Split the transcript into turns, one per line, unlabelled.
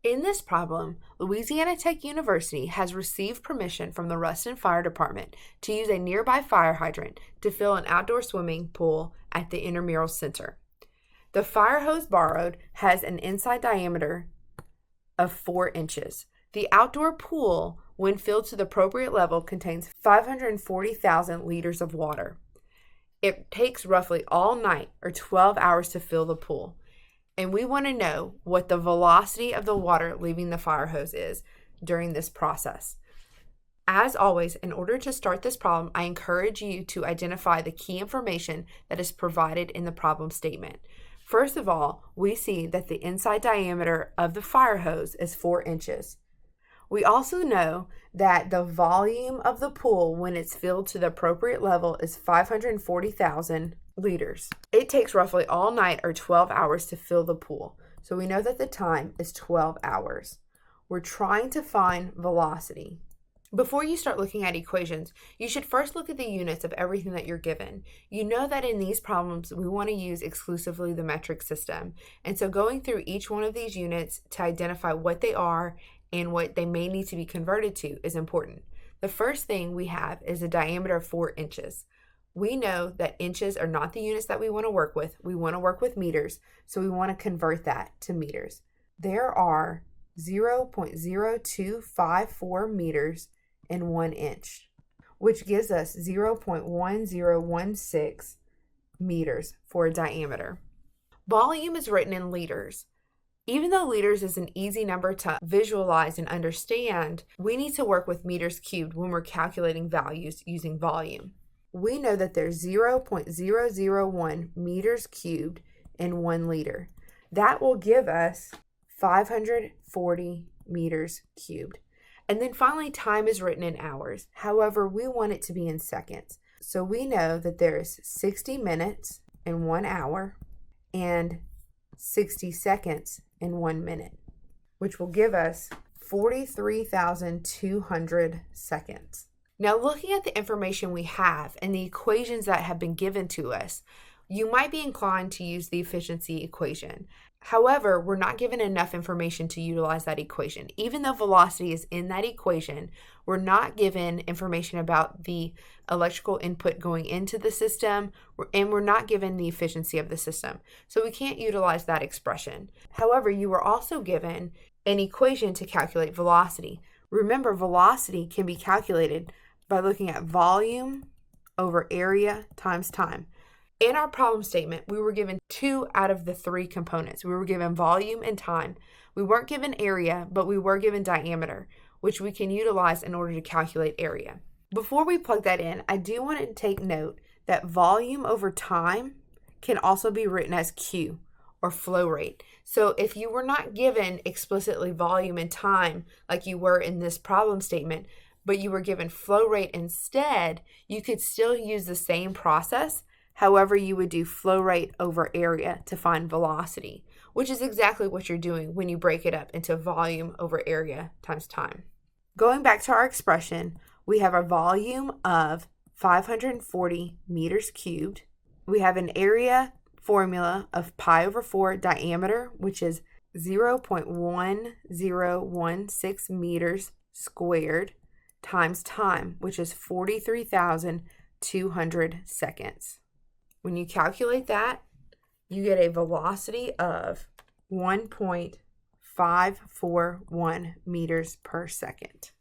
In this problem, Louisiana Tech University has received permission from the Ruston Fire Department to use a nearby fire hydrant to fill an outdoor swimming pool at the intramural center. The fire hose borrowed has an inside diameter of 4 inches. The outdoor pool, when filled to the appropriate level, contains 540,000 liters of water. It takes roughly all night or 12 hours to fill the pool. And we want to know what the velocity of the water leaving the fire hose is during this process. As always, in order to start this problem, I encourage you to identify the key information that is provided in the problem statement. First of all, we see that the inside diameter of the fire hose is 4 inches. We also know that the volume of the pool when it's filled to the appropriate level is 540,000 liters. It takes roughly all night or 12 hours to fill the pool. So we know that the time is 12 hours. We're trying to find velocity. Before you start looking at equations, you should first look at the units of everything that you're given. You know that in these problems, we want to use exclusively the metric system. And so going through each one of these units to identify what they are and what they may need to be converted to is important. The first thing we have is a diameter of 4 inches. We know that inches are not the units that we want to work with. We want to work with meters, so we want to convert that to meters. There are 0.0254 meters in 1 inch, which gives us 0.1016 meters for a diameter. Volume is written in liters. Even though liters is an easy number to visualize and understand, we need to work with meters cubed when we're calculating values using volume. We know that there's 0.001 meters cubed in 1 liter. That will give us 540 meters cubed. And then finally, time is written in hours. However, we want it to be in seconds. So we know that there's 60 minutes in 1 hour and 60 seconds in 1 minute, which will give us 43,200 seconds. Now, looking at the information we have and the equations that have been given to us, you might be inclined to use the efficiency equation. However, we're not given enough information to utilize that equation. Even though velocity is in that equation, we're not given information about the electrical input going into the system, and we're not given the efficiency of the system. So we can't utilize that expression. However, you were also given an equation to calculate velocity. Remember, velocity can be calculated by looking at volume over area times time. In our problem statement, we were given 2 out of the 3 components. We were given volume and time. We weren't given area, but we were given diameter, which we can utilize in order to calculate area. Before we plug that in, I do want to take note that volume over time can also be written as Q, or flow rate. So if you were not given explicitly volume and time like you were in this problem statement, but you were given flow rate instead, you could still use the same process. However, you would do flow rate over area to find velocity, which is exactly what you're doing when you break it up into volume over area times time. Going back to our expression, we have a volume of 540 meters cubed. We have an area formula of pi over 4 diameter, which is 0.1016 meters squared, times time, which is 43,200 seconds. When you calculate that, you get a velocity of 1.541 meters per second.